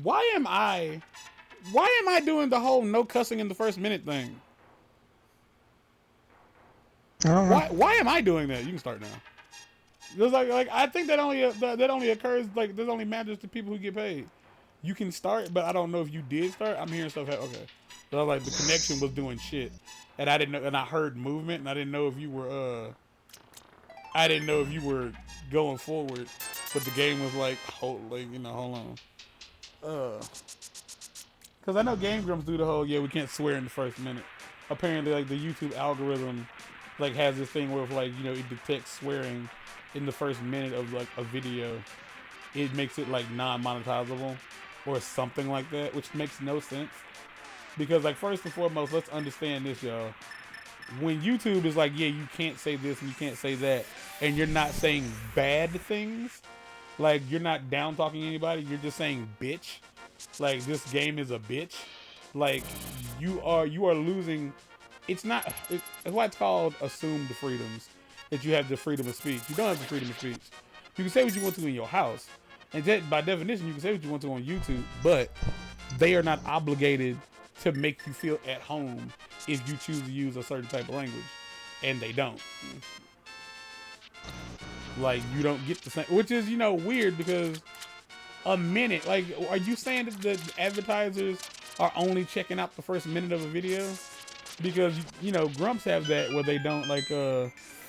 Why am I doing the whole no cussing in the first minute thing? I don't know. Why am I doing that? You can start now. There's like I think that only occurs like that only matters to people who get paid. You can start, but I don't know if you did start. I'm hearing stuff. Okay, so like the connection was doing shit, and I didn't know, and I heard movement, and I didn't know if you were going forward, but the game was like hold on, because I know Game Grumps do the whole we can't swear in the first minute. Apparently, like the YouTube algorithm, like has this thing where if, like it detects swearing in the first minute of like a video, it makes it like non-monetizable or something like that, which makes no sense. Because like first and foremost, let's understand this, y'all. When YouTube is like, yeah, you can't say this and you can't say that, and you're not saying bad things, like you're not down talking anybody, you're just saying bitch. Like this game is a bitch. Like you are losing. It's why it's called assumed freedoms. That you have the freedom of speech. You don't have the freedom of speech. You can say what you want to in your house, and that, by definition, you can say what you want to on YouTube. But they are not obligated to make you feel at home if you choose to use a certain type of language, and they don't. Like you don't get the same, which is weird because a minute. Like, are you saying that the advertisers are only checking out the first minute of a video? Because Grumps have that where they don't like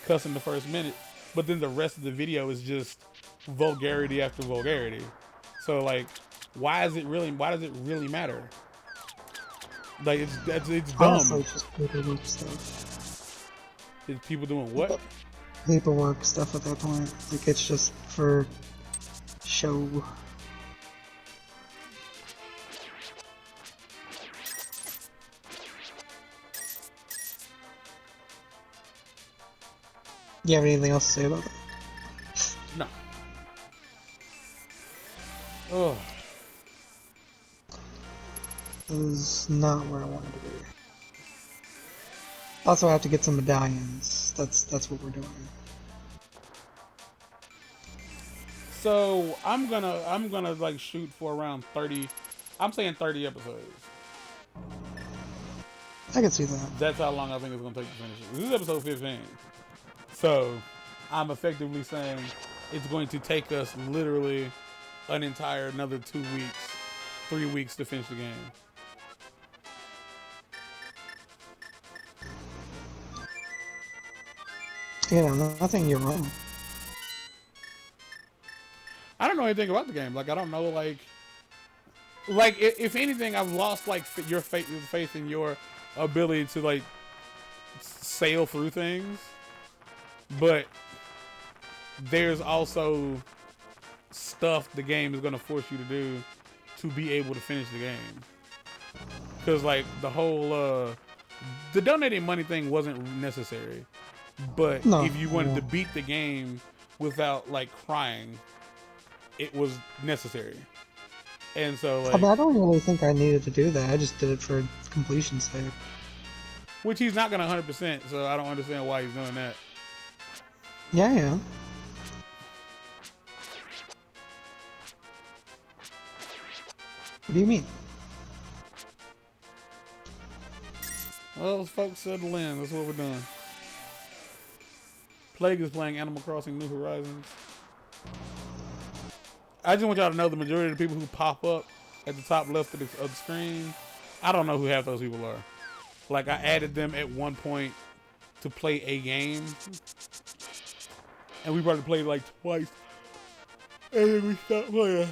cuss in the first minute, but then the rest of the video is just vulgarity after vulgarity. So like, why does it really matter? Like it's dumb. Honestly, just paperwork stuff. Is people doing what? Paperwork stuff at that point. Like, it's just for show. You have anything else to say about that? No. Oh. This is not where I wanted to be. Also, I have to get some medallions. That's what we're doing. So I'm gonna like shoot for around 30. I'm saying 30 episodes. I can see that. That's how long I think it's gonna take to finish it. This is episode 15. So I'm effectively saying it's going to take us literally an entire another 2 weeks, 3 weeks to finish the game. Yeah, nothing you're wrong. I don't know anything about the game. Like I don't know like if anything, I've lost like your faith in your ability to like sail through things. But there's also stuff the game is going to force you to do to be able to finish the game. Because like the whole the donating money thing wasn't necessary, but No, if you wanted no. to beat the game without like crying, it was necessary. And so I mean, like, I don't really think I needed to do that. I just did it for completion's sake. which he's not gonna 100%, so I don't understand why he's doing that. Yeah, yeah. What do you mean? Well, folks, settle in. That's what we're doing. Plague is playing Animal Crossing New Horizons. I just want y'all to know the majority of the people who pop up at the top left of the screen, I don't know who half those people are. Like, I added them at one point to play a game, and we probably played like twice, and then we stopped playing.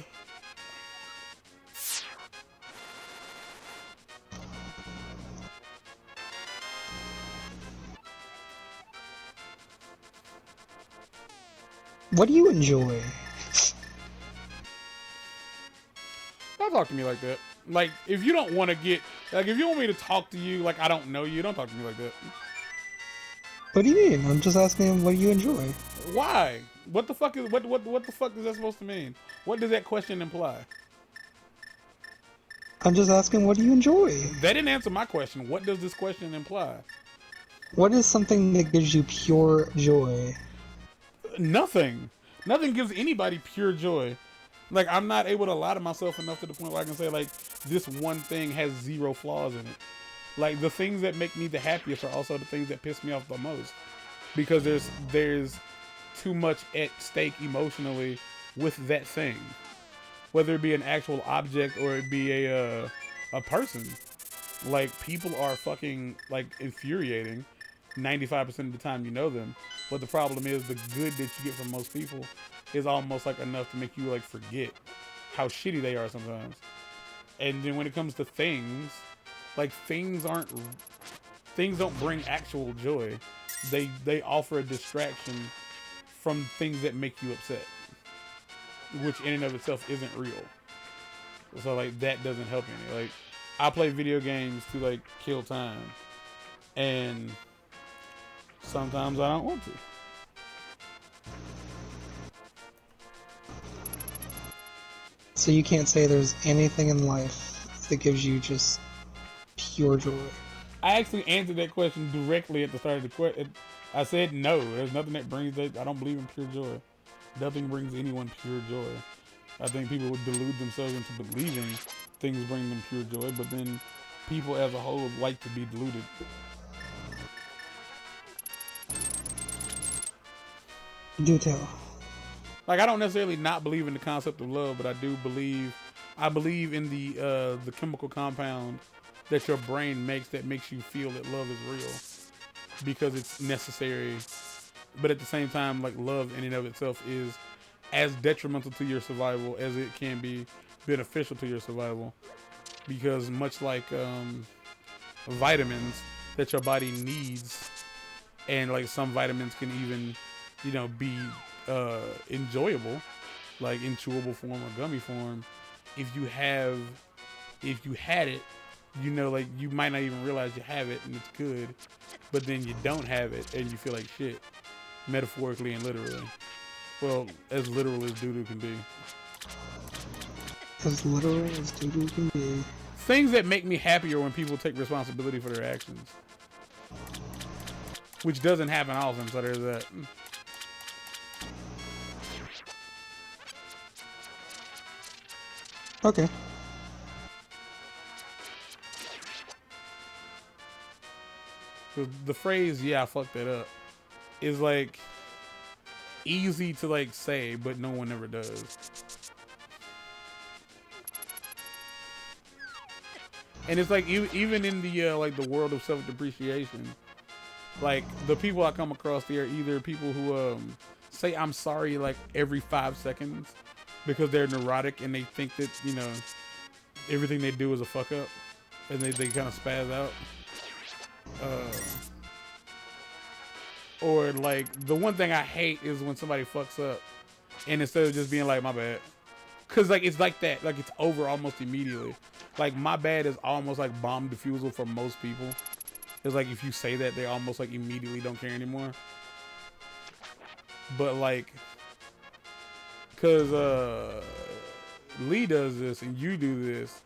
What do you enjoy? Don't talk to me like that. Like, if you don't want to get, like, if you want me to talk to you like I don't know you, don't talk to me like that. What do you mean? I'm just asking what do you enjoy? Why? What the fuck is what the fuck is that supposed to mean? What does that question imply? I'm just asking what do you enjoy? That didn't answer my question. What does this question imply? What is something that gives you pure joy? Nothing. Nothing gives anybody pure joy. Like, I'm not able to lie to myself enough to the point where I can say, like, this one thing has zero flaws in it. Like, the things that make me the happiest are also the things that piss me off the most. Because there's too much at stake emotionally with that thing. Whether it be an actual object or it be a person. Like, people are fucking, like, infuriating 95% of the time you know them. But the problem is the good that you get from most people is almost, like, enough to make you, like, forget how shitty they are sometimes. And then when it comes to things, like, things don't bring actual joy. They offer a distraction from things that make you upset, which in and of itself isn't real. So, like, that doesn't help any. Like, I play video games to, like, kill time, and sometimes I don't want to. So you can't say there's anything in life that gives you just pure joy. I actually answered that question directly at the start of the question. I said no. There's nothing that brings that. I don't believe in pure joy. Nothing brings anyone pure joy. I think people would delude themselves into believing things bring them pure joy, but then people as a whole like to be deluded. Do tell. Like, I don't necessarily not believe in the concept of love, but I believe in the chemical compound that your brain makes that makes you feel that love is real because it's necessary. But at the same time, like, love in and of itself is as detrimental to your survival as it can be beneficial to your survival, because much like vitamins that your body needs, and like some vitamins can even, be enjoyable, like in chewable form or gummy form. If you had it, like, you might not even realize you have it and it's good, but then you don't have it and you feel like shit, metaphorically and literally. Well, as literal as doo-doo can be. As literal as doo-doo can be. Things that make me happier when people take responsibility for their actions, which doesn't happen often, so there's that. Okay. The phrase, yeah, I fucked that up, is like easy to like say, but no one ever does. And it's like, even in the like the world of self-depreciation, like the people I come across, they are either people who say I'm sorry like every 5 seconds because they're neurotic and they think that, everything they do is a fuck up, and they kind of spaz out. Or like, the one thing I hate is when somebody fucks up and instead of just being like, my bad, cause like it's like that, like it's over almost immediately. Like, my bad is almost like bomb defusal for most people. It's like, if you say that, they almost like immediately don't care anymore. But like, cause Lee does this and you do this,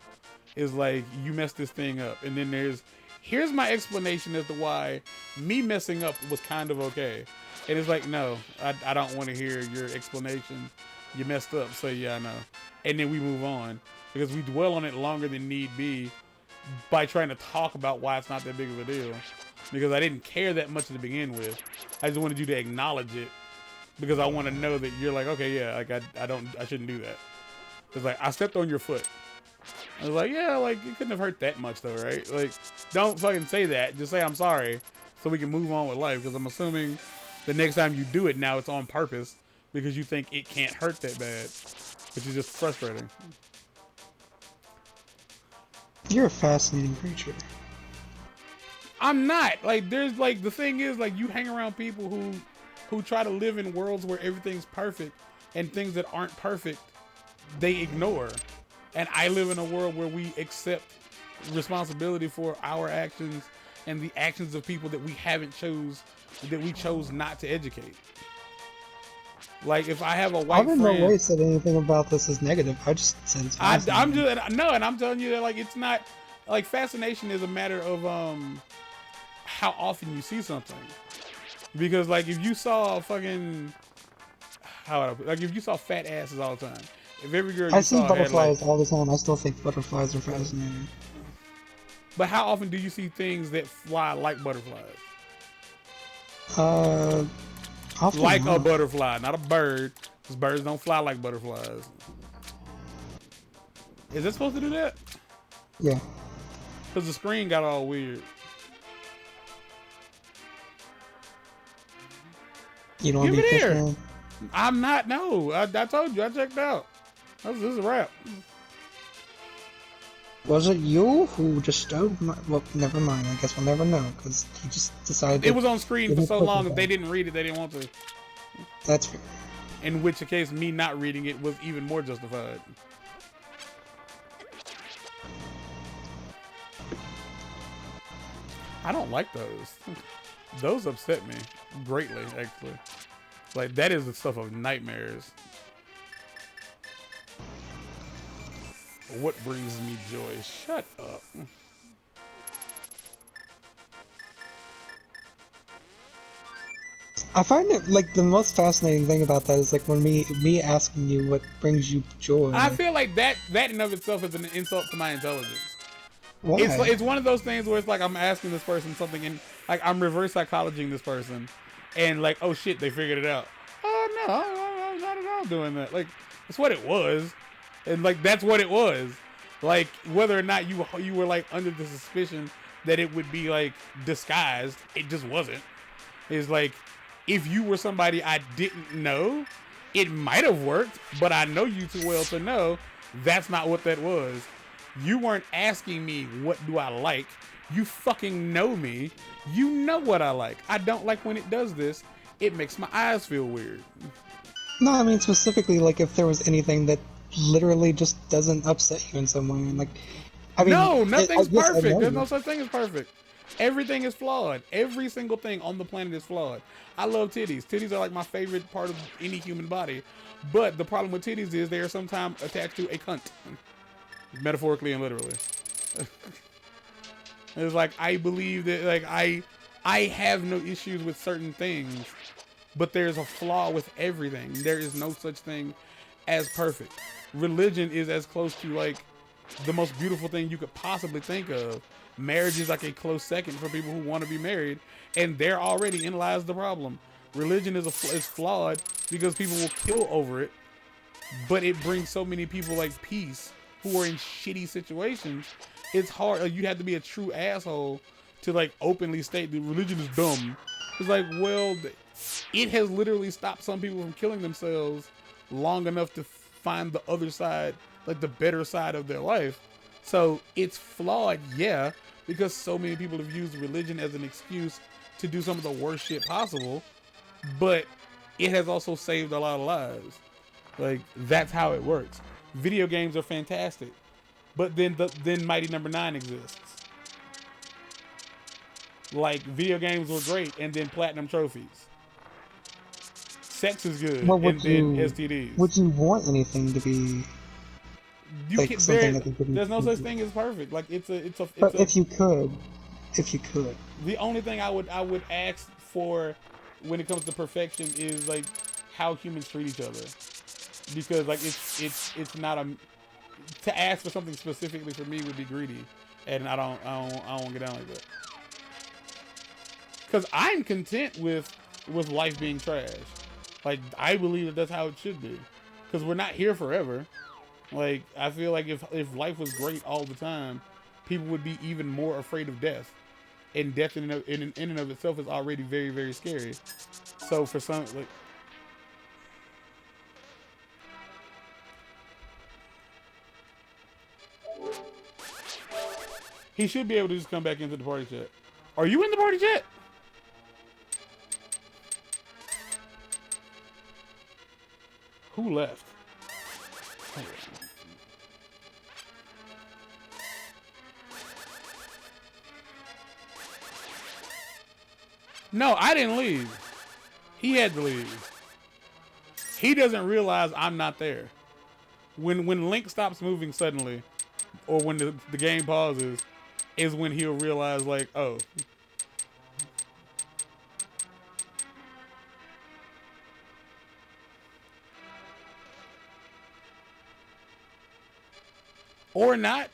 is like, you mess this thing up, and then here's my explanation as to why me messing up was kind of okay. And it's like, no, I don't want to hear your explanation. You messed up, so yeah, I know. And then we move on, because we dwell on it longer than need be by trying to talk about why it's not that big of a deal. Because I didn't care that much to begin with. I just wanted you to acknowledge it, because I want to know that you're like, okay, yeah, like I shouldn't do that. It's like, I stepped on your foot. I was like, yeah, like, it couldn't have hurt that much though, right? Like, don't fucking say that. Just say I'm sorry so we can move on with life, because I'm assuming the next time you do it now it's on purpose because you think it can't hurt that bad, which is just frustrating. You're a fascinating creature. I'm not. Like, there's like, the thing is, like, you hang around people who try to live in worlds where everything's perfect, and things that aren't perfect they ignore. And I live in a world where we accept responsibility for our actions and the actions of people that we chose not to educate. Like, if I have a white friend, I in no way said anything about this as negative. I just said it's fascinating. and I'm telling you that, like, it's not, like, fascination is a matter of how often you see something. Because, like, if you saw fucking, if you saw fat asses all the time, If every girl I you see saw had like, butterflies all the time. I still think butterflies are fascinating. but how often do you see things that fly like butterflies? Uh, Often Like a not. butterfly, not a bird, because birds don't fly like butterflies. Is it supposed to do that? Yeah. Because the screen got all weird. You don't want Give to be it fish here. man? I'm not. No, I told you. I checked out. This is a wrap. Was it you who just stowed my... Well, never mind. I guess we'll never know, because he just decided It to was on screen give for me so cookies long. If they back. didn't read it, they didn't want to. That's fair. In which case, me not reading it was even more justified. I don't like those. Those upset me greatly, actually. Like, that is the stuff of nightmares. What brings me joy? Shut up. I find it, like, the most fascinating thing about that is, like, when me asking you what brings you I joy. feel like that in of itself is an insult to my intelligence. Why? It's one of those things where it's like I'm asking this person something and like I'm reverse psychologying this person, and like, oh shit, they figured it out. Oh no, I'm not at all doing that. Like, that's what it was, and like that's what it was. Like, whether or not you were like under the suspicion that it would be like disguised, it just wasn't. It's like, if you were somebody I didn't know, it might have worked, but I know you too well to know that's not what that was. You weren't asking me what do I like. You fucking know me. You know what I like. I don't like when it does this. It makes my eyes feel weird. No, I mean specifically, like, if there was anything that literally just doesn't upset you in some way, and like, I mean, No, nothing's yes, I perfect. know There's no you. such thing as perfect. Everything is flawed. Every single thing on the planet is flawed. I love titties. Titties are like my favorite part of any human body. But the problem with titties is they are sometimes attached to a cunt. Metaphorically and literally. It's like, I believe that, like, I have no issues with certain things, but there's a flaw with everything. There is no such thing as perfect. Religion is as close to like the most beautiful thing you could possibly think of. Marriage is like a close second for people who want to be married, and there already in lies the problem. Religion is flawed because people will kill over it, but it brings so many people like peace who are in shitty situations. It's hard. Like, you have to be a true asshole to like openly state that religion is dumb. It's like, well, it has literally stopped some people from killing themselves long enough to find the other side, like the better side of their life. So it's flawed, yeah, because so many people have used religion as an excuse to do some of the worst shit possible, but it has also saved a lot of lives. Like, that's how it works. Video games are fantastic, but then Mighty Number 9 exists. Like, video games were great, and then platinum trophies. Sex is good, Well, and then STDs. would you want anything to be You like can there. something that they didn't There's no give such you? thing as perfect. Like, it's But a. if you could, The only thing I would ask for when it comes to perfection is like how humans treat each other, because like it's not a, to ask for something specifically for me would be greedy, and I don't want to get down like that. Because I'm content with life being trash. Like, I believe that that's how it should be. Because we're not here forever. Like, I feel like if life was great all the time, people would be even more afraid of death. And death in and of itself is already very, very scary. So for some, like, he should be able to just come back into the party chat. Are you in the party chat? Who left? No, I didn't leave. He had to leave. He doesn't realize I'm not there. When Link stops moving suddenly, or when the game pauses, is when he'll realize, like, oh. or not.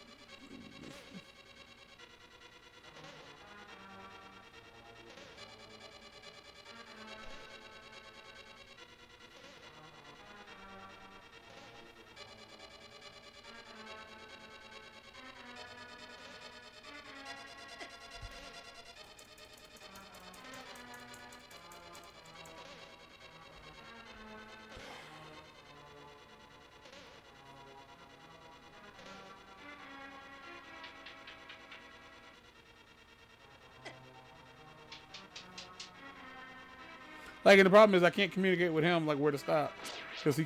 Like, and the problem is I can't communicate with him like where to stop because he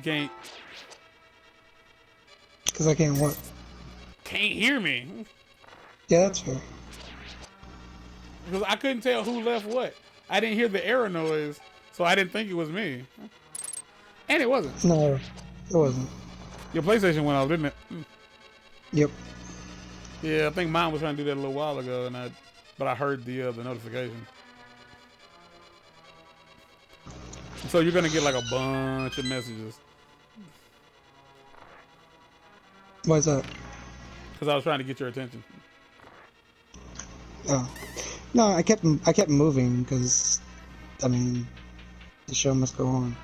Because I can't what? can't hear me Yeah, that's fair. because I couldn't tell who left what. I didn't hear the error noise, so I didn't think it was me, and it wasn't. No, it wasn't. Your PlayStation went off, didn't it? Yep. Yeah, I think mine was trying to do that a little while ago, but I heard the notification. So you're gonna get like a bunch of messages Why is that? because I was trying to get your attention. Oh. No, I kept moving because, I mean, the show must go on.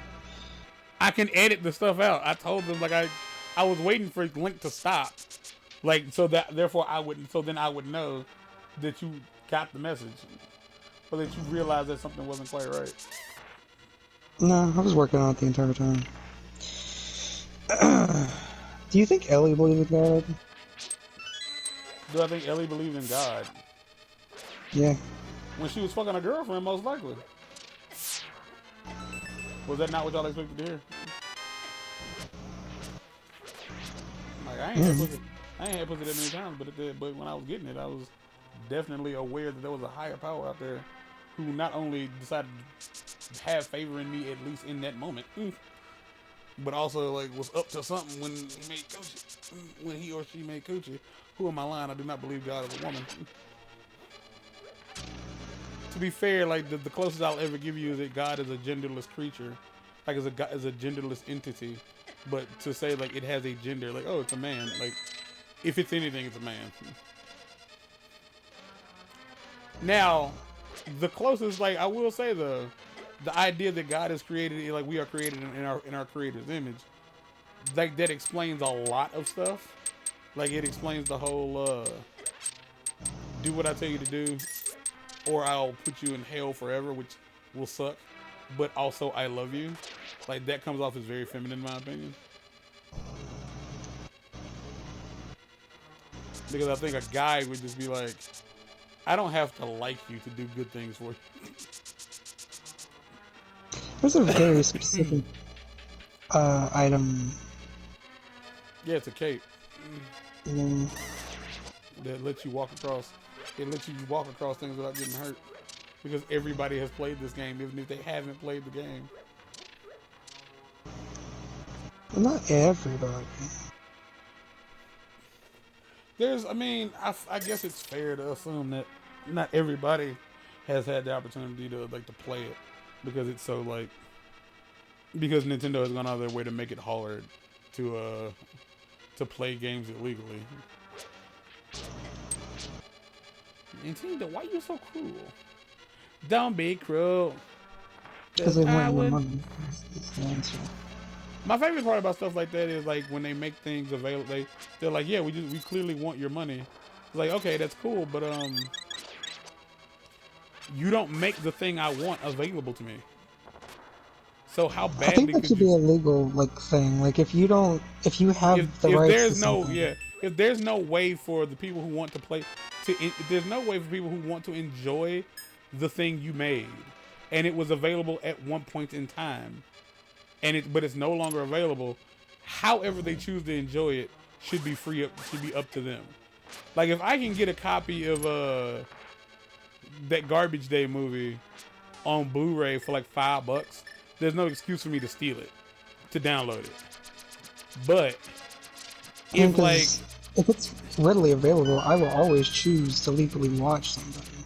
I can edit the stuff out. I told them like I was waiting for Link to stop, like so that therefore then I would know that you got the message, or that you realized that something wasn't quite right. No, I was working on it the entire time. Do you think Ellie believed in God? Do I think Ellie believed in God? Yeah. When she was fucking her girlfriend, most likely. Was that not what y'all expected to hear? Like I ain't had pussy that many times, but when I was getting it, I was definitely aware that there was a higher power out there who not only decided to have favor in me, at least in that moment, but also like was up to something when he made coochie, when he or she made coochie. Who am I lying? I do not believe God is a woman. To be fair, like the closest I'll ever give you is that God is a genderless creature, like is a genderless entity. But to say like it has a gender, like oh it's a man, like if it's anything, it's a man. Now, the closest, like I will say though, the idea that God is created, like we are created in our Creator's image, like that explains a lot of stuff. Like it explains the whole do what I tell you to do, or I'll put you in hell forever, which will suck. But also I love you. Like that comes off as very feminine in my opinion. Because I think a guy would just be like, I don't have to like you to do good things for you. There's a very specific item. Yeah, it's a cape. Mm, That lets you walk across. It lets you walk across things without getting hurt. Because everybody has played this game, even if they haven't played the game. well, not everybody. I mean, I guess it's fair to assume that not everybody has had the opportunity to like to play it because it's so like because Nintendo has gone out of their way to make it hard to play games illegally. Nintendo, why you so cruel? Don't be cruel. Because they I want more would. money. That's the answer. My favorite part about stuff like that is like when they make things available. They're like, yeah, we clearly want your money. It's like, okay, that's cool, but you don't make the thing I want available to me. So how I think badly that could should be you? a legal thing. Like if you have the If rights to there's something. if there's no way for the people who want to play if there's no way for people who want to enjoy the thing you made, and it was available at one point in time, but it's no longer available. However they choose to enjoy it should be up to them. Like if I can get a copy of that Garbage Day movie on Blu-ray for like $5, there's no excuse for me to steal it, to download it. But if like if it's readily available, I will always choose to legally watch something.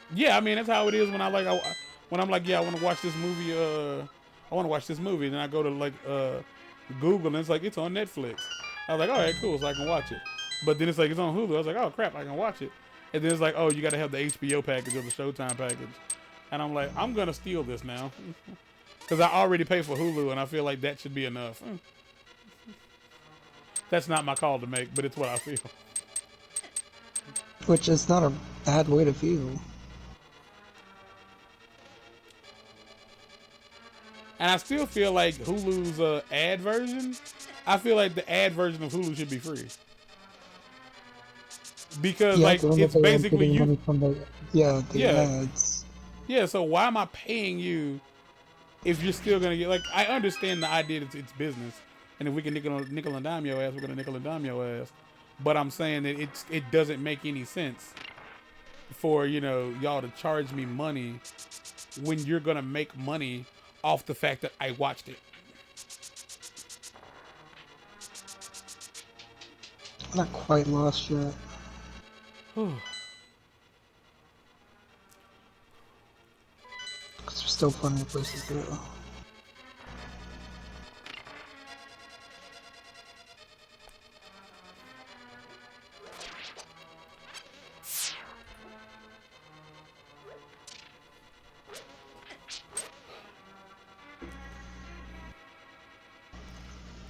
yeah, I mean that's how it is when when I'm like, yeah, I want to watch this movie. I want to watch this movie. Then I go to like Google and it's like it's on Netflix. I was like, all right, cool, so I can watch it. But then it's like, it's on Hulu. I was like, oh crap, I can watch it. And then it's like, oh, you got to have the HBO package or the Showtime package. And I'm like, I'm going to steal this now. Because I already pay for Hulu, and I feel like that should be enough. That's not my call to make, but it's what I feel. Which is not a bad way to feel. And I still feel like Hulu's ad version, I feel like the ad version of Hulu should be free. Because, Yeah, like, the one it's that they are basically getting you. money from the ads. Yeah, so why am I paying you if you're still going to get, like, I understand the idea that it's business. And if we can nickel and dime your ass, we're going to nickel and dime your ass. But I'm saying that it doesn't make any sense for, you know, y'all to charge me money when you're going to make money off the fact that I watched it. I'm not quite lost yet. Because there's still plenty of places to go.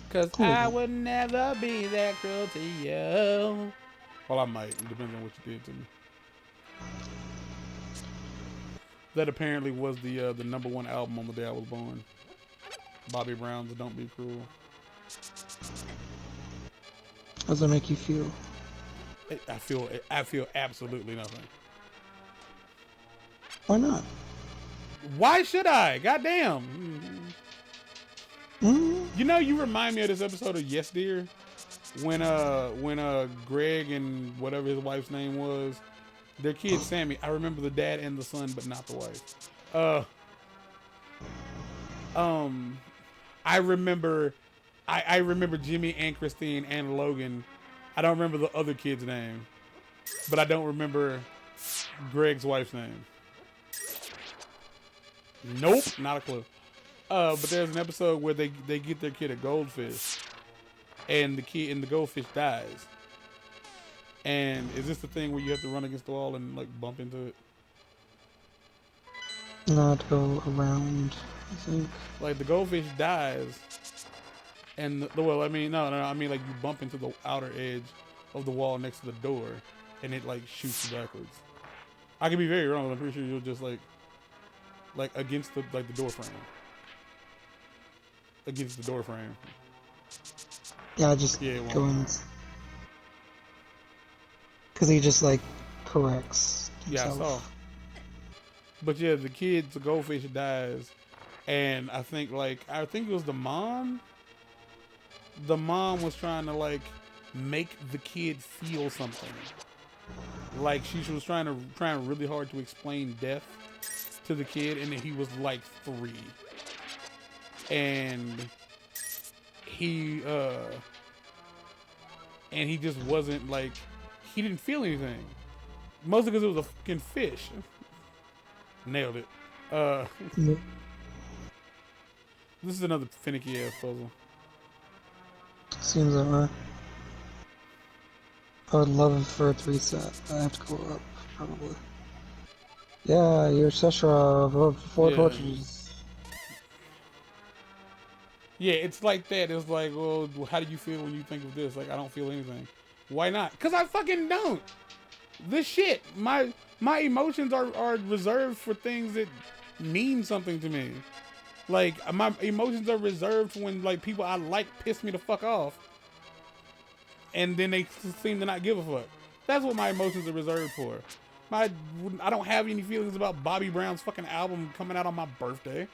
Cause I would never be that cruel to you. Well, I might. It depends on what you did to me. That apparently was the #1 album on the day I was born. Bobby Brown's "Don't Be Cruel." How does that make you feel? I feel absolutely nothing. Why not? Why should I? Goddamn. You know, you remind me of this episode of Yes Dear, when Greg and whatever his wife's name was, their kid Sammy. I remember the dad and the son, but not the wife. I remember Jimmy and Christine and Logan. I don't remember the other kid's name, but I don't remember Greg's wife's name. Nope, not a clue. But there's an episode where they get their kid a goldfish, and the goldfish dies. And is this the thing where you have to run against the wall and like bump into it? Not go around, I think. Like the goldfish dies, and well, I mean, no, I mean like you bump into the outer edge of the wall next to the door, and it like shoots you backwards. I could be very wrong, but I'm pretty sure you'll just like against the door frame. Against the door frame. Yeah, I just go in. Because he just like corrects himself. Yeah, I saw. But yeah, the goldfish dies, and I think it was the mom. The mom was trying to like make the kid feel something. Like she was trying really hard to explain death to the kid, and he was like 3. And he just wasn't like, he didn't feel anything. Mostly because it was a fucking fish. Nailed it. This is another finicky ass puzzle. Seems that way. I would love it for it to reset. I have to go up, probably. Yeah, you're Seshra, 4 torches. Yeah, it's like that. It's like, well, how do you feel when you think of this? Like, I don't feel anything. Why not? Because I fucking don't. This shit, my emotions are reserved for things that mean something to me. Like, my emotions are reserved when, like, people I like piss me the fuck off. And then they seem to not give a fuck. That's what my emotions are reserved for. I don't have any feelings about Bobby Brown's fucking album coming out on my birthday.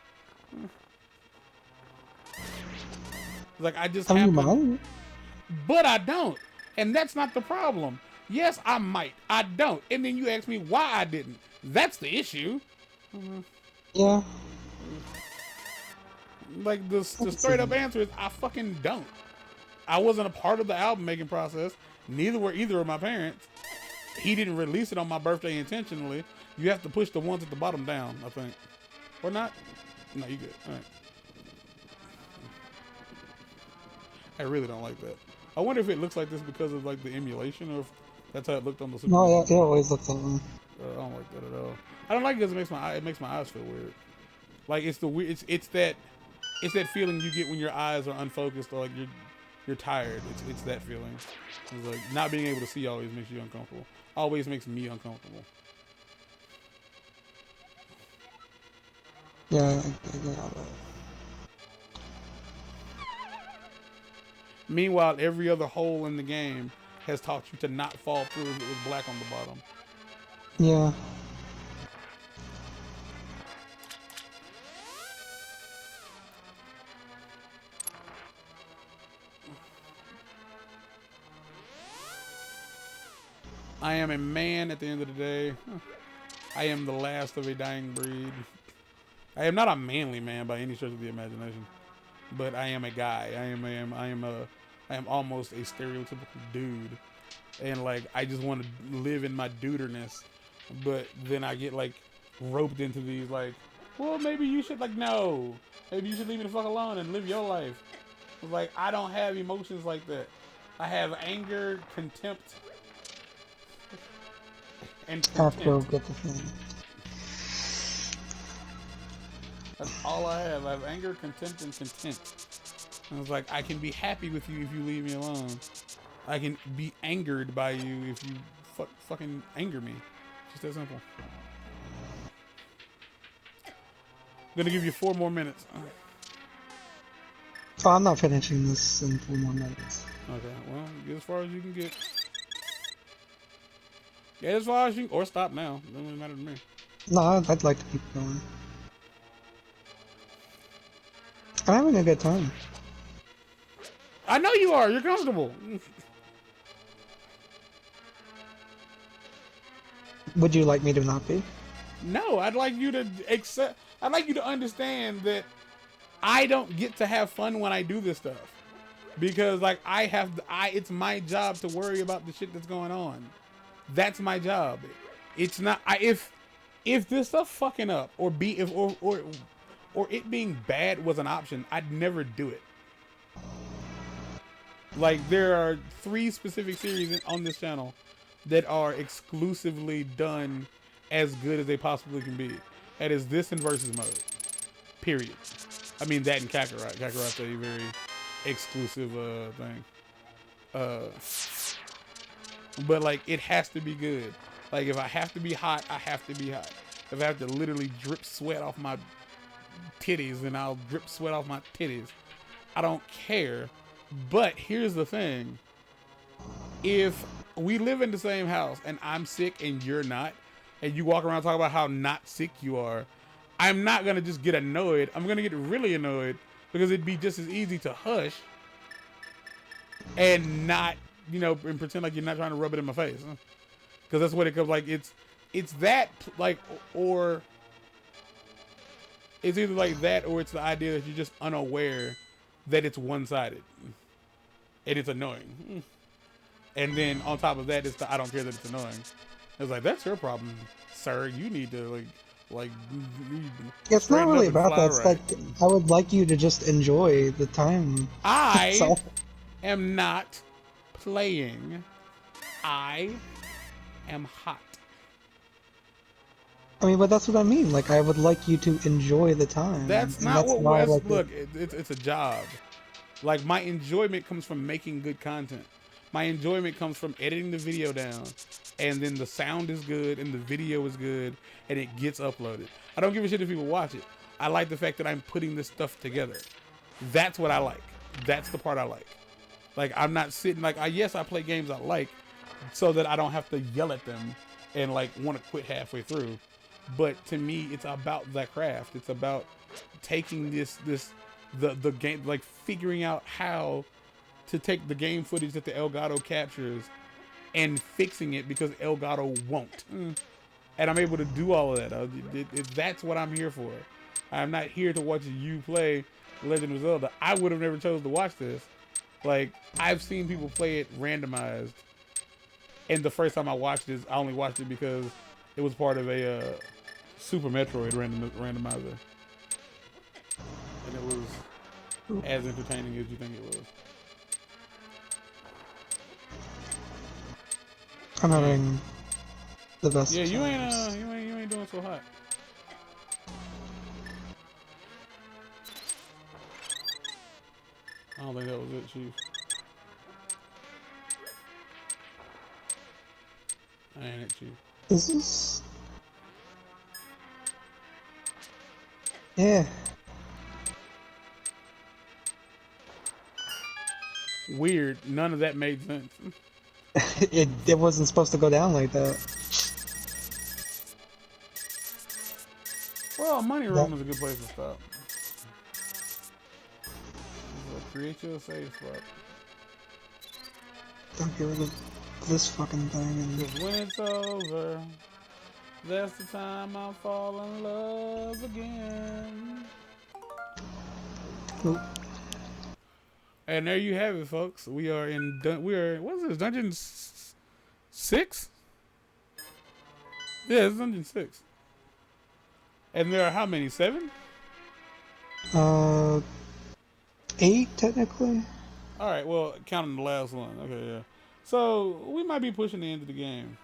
Like, I just happen, but I don't, and that's not the problem. Yes, I might, I don't, and then you ask me why I didn't. That's the issue. Yeah. Like the straight up answer is I fucking don't. I wasn't a part of the album making process. Neither were either of my parents. He didn't release it on my birthday intentionally. You have to push the ones at the bottom down, I think, or not. No, you good. All right. I really don't like that. I wonder if it looks like this because of like the emulation, or if that's how it looked on the Super No, Nintendo. it always looks that way. I don't like that at all. I don't like it because it makes my eyes feel weird. Like it's the weird. It's that feeling you get when your eyes are unfocused or like you're tired. It's that feeling. It's like not being able to see always makes you uncomfortable. Always makes me uncomfortable. Yeah, I get all that. Meanwhile, every other hole in the game has taught you to not fall through if it was black on the bottom. Yeah. I am a man at the end of the day. I am the last of a dying breed. I am not a manly man by any stretch of the imagination, but I am a guy. I am almost a stereotypical dude, and like I just want to live in my duderness, but then I get like roped into these like, well, maybe you should like no, maybe you should leave me the fuck alone and live your life. Like I don't have emotions like that. I have anger, contempt, and I have to go content. get the thing. That's all I have. I have anger, contempt, and content. And I was like, I can be happy with you if you leave me alone. I can be angered by you if you fucking anger me. Just that simple. I'm gonna give you 4 more minutes. Oh, I'm not finishing this in 4 more minutes. Okay, well, get as far as you can get. Get as far as you can, or stop now. Doesn't really matter to me. No, I'd like to keep going. I'm having a good time. I know you are. You're comfortable. Would you like me to not be? No, I'd like you to accept. I'd like you to understand that I don't get to have fun when I do this stuff because, like, it's my job to worry about the shit that's going on. That's my job. It's not. If this stuff fucking up or it being bad was an option, I'd never do it. Like there are 3 specific series on this channel that are exclusively done as good as they possibly can be. That is this and versus mode. Period. I mean that and Kakarot. Kakarot's a very exclusive thing. But like it has to be good. Like if I have to be hot, I have to be hot. If I have to literally drip sweat off my titties, then I'll drip sweat off my titties. I don't care. But here's the thing. If we live in the same house and I'm sick and you're not, and you walk around talking about how not sick you are, I'm not going to just get annoyed. I'm going to get really annoyed because it'd be just as easy to hush and not, and pretend like you're not trying to rub it in my face. Because that's what it comes like. It's that, like, or it's either like that or it's the idea that you're just unaware that it's one-sided. And it's annoying. And then on top of that, it's the I don't care that it's annoying. It's like, that's your problem, sir. You need to, like It's not really about that. It's right. like, I would like you to just enjoy the time. I am not playing. I am hot. I mean, but that's what I mean. Like, I would like you to enjoy the time. That's and not that's what why was. Look, it's a job. Like, my enjoyment comes from making good content. My enjoyment comes from editing the video down, and then the sound is good, and the video is good, and it gets uploaded. I don't give a shit if people watch it. I like the fact that I'm putting this stuff together. That's what I like. That's the part I like. Like, I'm not sitting, like, yes, I play games I like, so that I don't have to yell at them and, like, want to quit halfway through. But to me, it's about that craft. It's about taking the game, like figuring out how to take the game footage that the Elgato captures and fixing it because Elgato won't. And I'm able to do all of that. That's what I'm here for. I'm not here to watch you play Legend of Zelda. I would have never chose to watch this. Like, I've seen people play it randomized. And the first time I watched it, I only watched it because it was part of a Super Metroid randomizer. And it was as entertaining as you think it was. I'm having the best Yeah, of you ain't times. you ain't doing so hot. I don't think that was it, Chief. I ain't it, Chief. Is this? Yeah. Weird. None of that made sense. It wasn't supposed to go down like that. Well, money That room is a good place to stop. So create your safe spot. don't get rid of this fucking thing and Cause when it's over, that's the time I'll fall in love again. oop. And there you have it, folks. We are in. What is this? Dungeon 6? Yeah, it's Dungeon 6. And there are how many? 7? Uh, 8 technically. All right. Well, counting the last one. Okay, yeah. So we might be pushing the end of the game.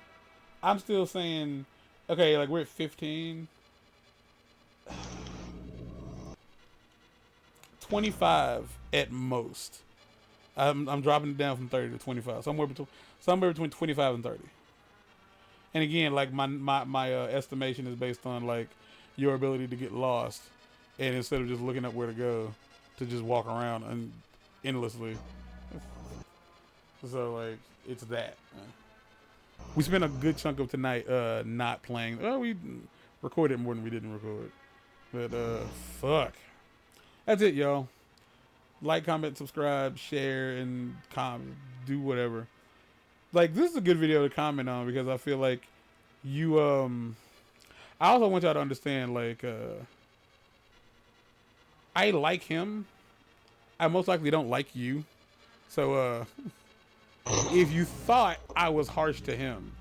I'm still saying, okay, like we're at 15. 25 at most. I'm dropping it down from 30 to 25. Somewhere between 25 and 30. And again, like my estimation is based on like your ability to get lost, and instead of just looking up where to go, to just walk around and endlessly. So like it's that. We spent a good chunk of tonight not playing. Well, we recorded more than we didn't record. But fuck. That's it, y'all. Like, comment, subscribe, share, and do whatever. Like, this is a good video to comment on because I feel like you I also want y'all to understand, like, I like him. I most likely don't like you. So if you thought I was harsh to him,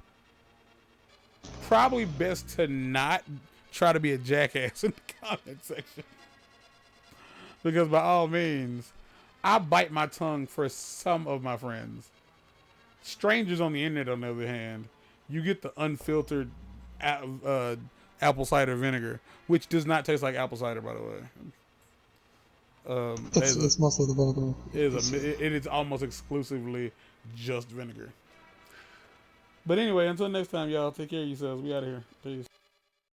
probably best to not try to be a jackass in the comment section. Because by all means, I bite my tongue for some of my friends. Strangers on the internet, on the other hand, you get the unfiltered apple cider vinegar, which does not taste like apple cider, by the way. It's mostly the vinegar. It is almost exclusively just vinegar. But anyway, until next time, y'all, take care of yourselves. We out of here. Peace.